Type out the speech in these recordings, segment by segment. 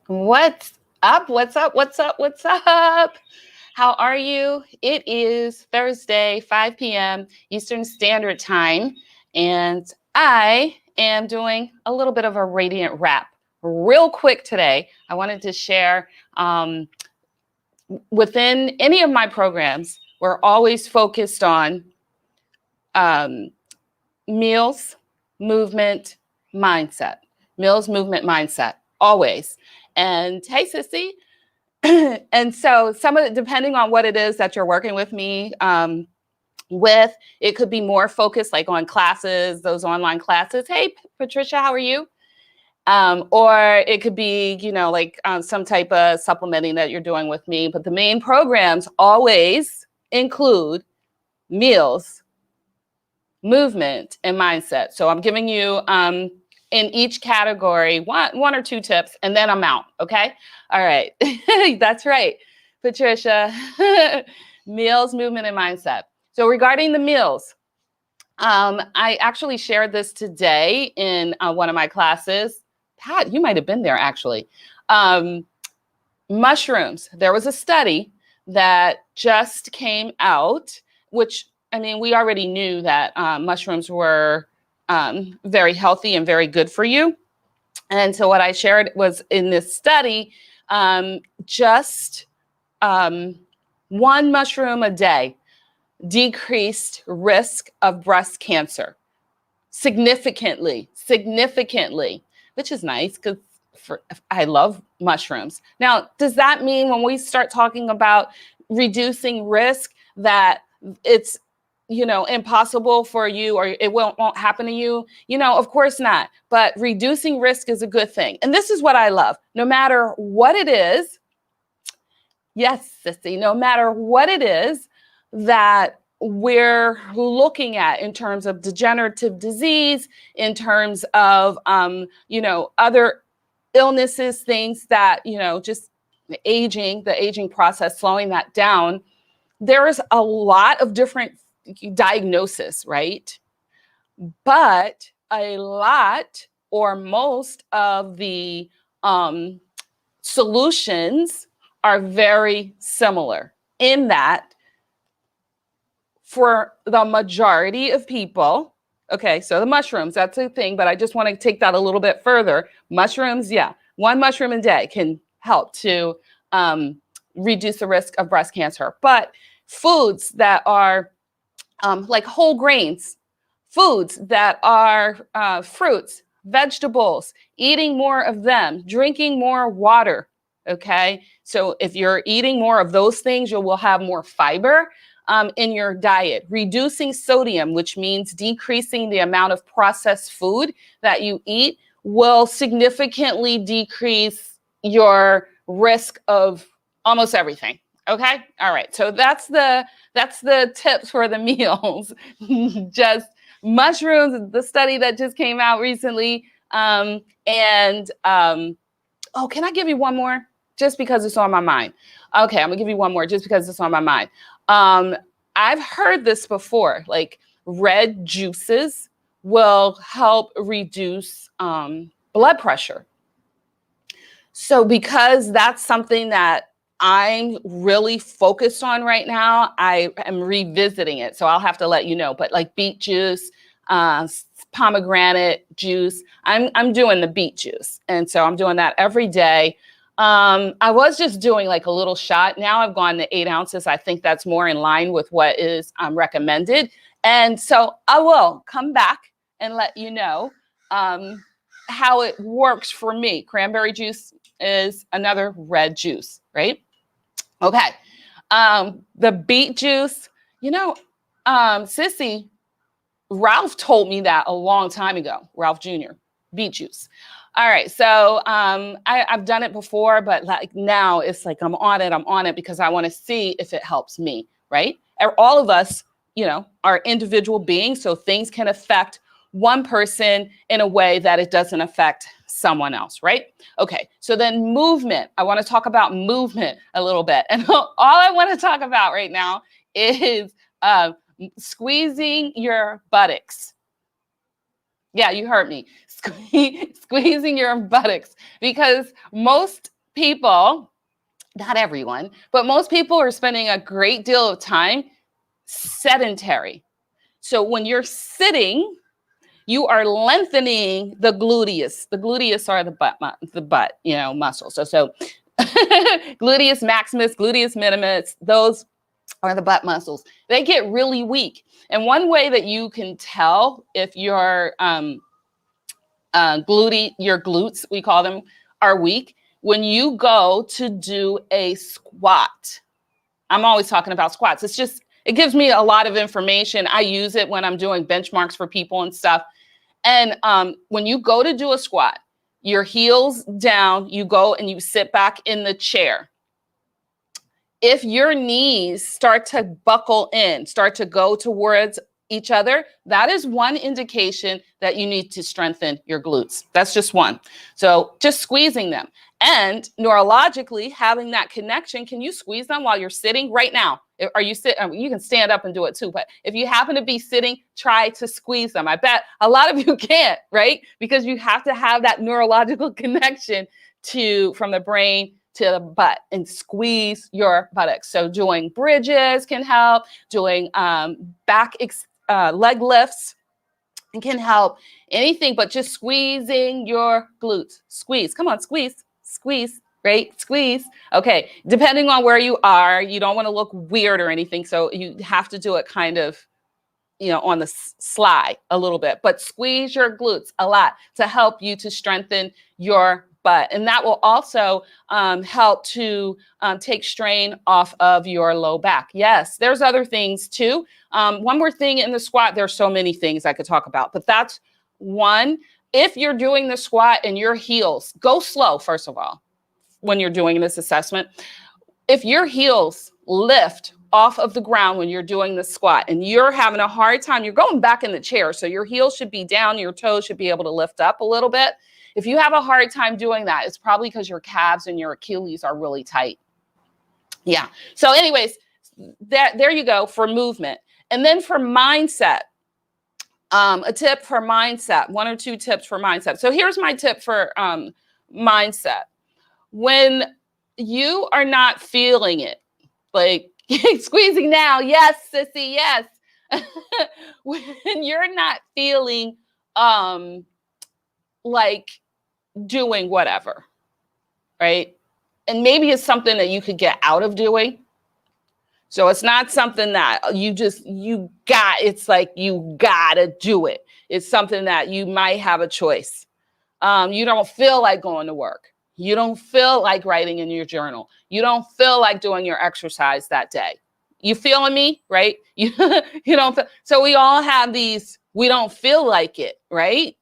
What's up? What's up? What's up? What's up? How are you? It is Thursday, 5 p.m. Eastern Standard Time, and I am doing a little bit of a radiant wrap. Real quick today, I wanted to share within any of my programs, we're always focused on um, meals, movement, mindset. Meals, movement, mindset, always. And hey, Sissy, and so some of it, depending on what it is that you're working with me with, it could be more focused like on classes, those online classes. Hey, Patricia, how are you? Or it could be, like some type of supplementing that you're doing with me. But the main programs always include meals, movement, and mindset. So I'm giving you in each category one or two tips, and then I'm out. Okay. All right. That's right, Patricia. Meals, movement, and mindset. So regarding the meals, I actually shared this today in one of my classes. Pat, you might have been there actually. Mushrooms. There was a study that just came out, which, I mean, we already knew that mushrooms were very healthy and very good for you. And so what I shared was in this study, just one mushroom a day decreased risk of breast cancer significantly, which is nice because I love mushrooms. Now, does that mean when we start talking about reducing risk that it's impossible for you or it won't happen to you? Of course not. But reducing risk is a good thing. And this is what I love. No matter what it is, yes, Sissy, no matter what it is that we're looking at in terms of degenerative disease, in terms of, other illnesses, things that, just the aging process, slowing that down, there is a lot of different diagnosis, right? But a lot or most of the solutions are very similar in that for the majority of people, okay, so the mushrooms, that's the thing, but I just want to take that a little bit further. Mushrooms, yeah, one mushroom a day can help to reduce the risk of breast cancer. But foods that are like whole grains, foods that are fruits, vegetables, eating more of them, drinking more water, okay? So if you're eating more of those things, you will have more fiber in your diet. Reducing sodium, which means decreasing the amount of processed food that you eat, will significantly decrease your risk of almost everything. Okay. All right. So that's the tips for the meals. Just mushrooms, the study that just came out recently. Oh, can I give you one more? Just because it's on my mind. Okay, I'm gonna give you one more just because it's on my mind. I've heard this before, like red juices will help reduce blood pressure. So because that's something that I'm really focused on right now, I am revisiting it. So I'll have to let you know. But like beet juice, pomegranate juice, I'm doing the beet juice. And so I'm doing that every day. I was just doing like a little shot. Now I've gone to 8 ounces. I think that's more in line with what is recommended. And so I will come back and let you know how it works for me. Cranberry juice is another red juice, right? Okay. The beet juice, Sissy, Ralph told me that a long time ago, Ralph Jr., beet juice. All right. So I've done it before, but like now it's like I'm on it because I want to see if it helps me, right? All of us, are individual beings. So things can affect one person in a way that it doesn't affect someone else, right? Okay. So then movement. I want to talk about movement a little bit. And all I want to talk about right now is squeezing your buttocks. Yeah, you heard me. Squeezing your buttocks, because most people, not everyone, but most people are spending a great deal of time sedentary. So when you're sitting, you are lengthening the gluteus. The gluteus are the butt, muscles. So gluteus maximus, gluteus minimus, those are the butt muscles. They get really weak. And one way that you can tell if your glutes, we call them, are weak, when you go to do a squat. I'm always talking about squats. It gives me a lot of information. I use it when I'm doing benchmarks for people and stuff. And when you go to do a squat, your heels down, you go and you sit back in the chair. If your knees start to buckle in, start to go towards each other, that is one indication that you need to strengthen your glutes. That's just one. So just squeezing them. And neurologically, having that connection, can you squeeze them while you're sitting right now? Are you sitting? You can stand up and do it too. But if you happen to be sitting, try to squeeze them. I bet a lot of you can't, right? Because you have to have that neurological connection from the brain to the butt and squeeze your buttocks. So doing bridges can help, doing leg lifts can help, anything but just squeezing your glutes. Squeeze, come on, squeeze, right? Squeeze. Okay, depending on where you are, you don't want to look weird or anything. So you have to do it kind of, on the slide a little bit, but squeeze your glutes a lot to help you to strengthen your butt. And that will also help to take strain off of your low back. Yes, there's other things too. One more thing in the squat, there's so many things I could talk about, but that's one. If you're doing the squat and your heels, go slow, first of all, when you're doing this assessment. If your heels lift off of the ground when you're doing the squat and you're having a hard time, you're going back in the chair, so your heels should be down, your toes should be able to lift up a little bit. If you have a hard time doing that, it's probably because your calves and your Achilles are really tight. Yeah. So anyways, there you go for movement. And then for mindset, a tip for mindset, one or two tips for mindset. So here's my tip for mindset. When you are not feeling it, like squeezing now, yes, sissy, yes. When you're not feeling like doing whatever, right? And maybe it's something that you could get out of doing. So it's not something that it's like you gotta do it. It's something that you might have a choice. You don't feel like going to work. You don't feel like writing in your journal. You don't feel like doing your exercise that day. You feeling me, right? You don't feel, so we all have these, we don't feel like it, right?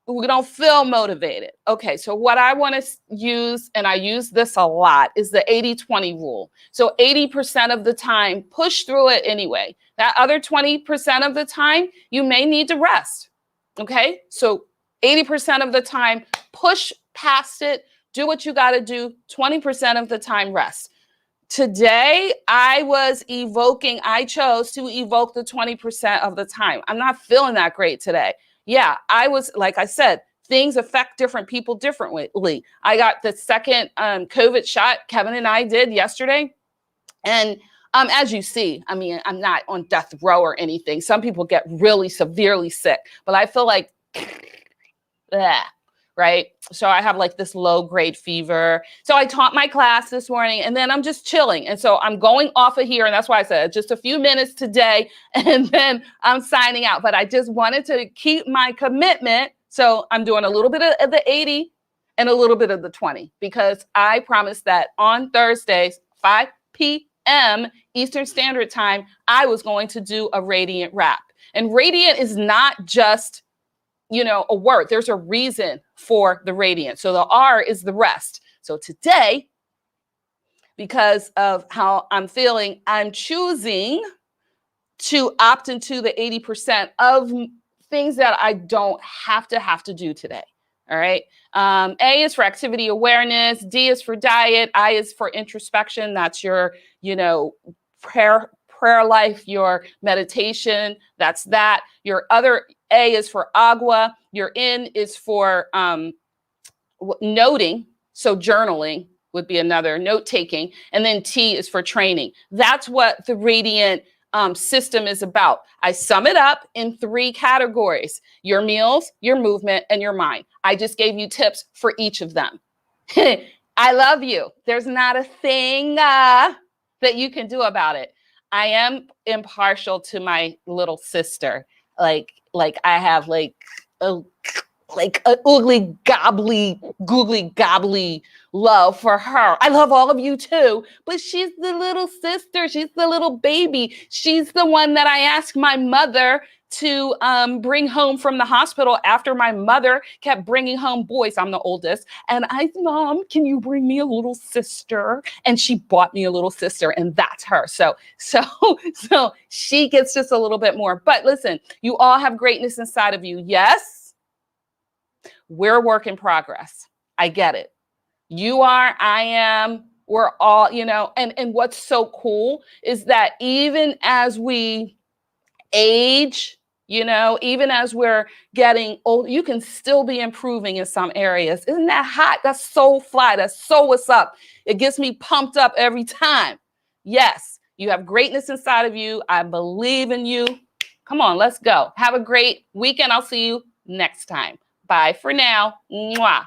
We don't feel motivated. Okay, so what I want to use, and I use this a lot, is the 80-20 rule. So 80% of the time, push through it anyway. That other 20% of the time, you may need to rest. Okay, so 80% of the time, push past it, do what you got to do. 20% of the time, rest. Today, I chose to evoke the 20% of the time. I'm not feeling that great today. Yeah, like I said, things affect different people differently. I got the second COVID shot Kevin and I did yesterday. And as you see, I mean, I'm not on death row or anything. Some people get really severely sick, but I feel like, right? So I have like this low grade fever. So I taught my class this morning and then I'm just chilling. And so I'm going off of here. And that's why I said just a few minutes today and then I'm signing out. But I just wanted to keep my commitment. So I'm doing a little bit of the 80 and a little bit of the 20 because I promised that on Thursdays, 5 p.m. Eastern Standard Time, I was going to do a radiant wrap. And radiant is not just a word. There's a reason for the radiant. So the R is the rest. So today, because of how I'm feeling, I'm choosing to opt into the 80% of things that I don't have to do today. All right. A is for activity awareness. D is for diet. I is for introspection. That's your, prayer life, your meditation. That's that. Your other A is for agua. Your N is for noting, so journaling. would be another, note taking. And then T is for training. That's what the Radiant system is about. I sum it up in 3 categories: your meals, your movement, and your mind. I just gave you tips for each of them. I love you. There's not a thing that you can do about it. I am impartial to my little sister. Like I have like a ugly, gobbly, googly, gobbly love for her. I love all of you too, but she's the little sister. She's the little baby. She's the one that I asked my mother to bring home from the hospital after my mother kept bringing home boys. I'm the oldest. And I said, Mom, can you bring me a little sister? And she bought me a little sister, and that's her. So she gets just a little bit more. But listen, you all have greatness inside of you. Yes. We're a work in progress. I get it. You are, I am, we're all, you know, and what's so cool is that even as we age, you know, even as we're getting old, you can still be improving in some areas. Isn't that hot? That's so fly. That's so what's up. It gets me pumped up every time. Yes, you have greatness inside of you. I believe in you. Come on, let's go. Have a great weekend. I'll see you next time. Bye for now. Mwah.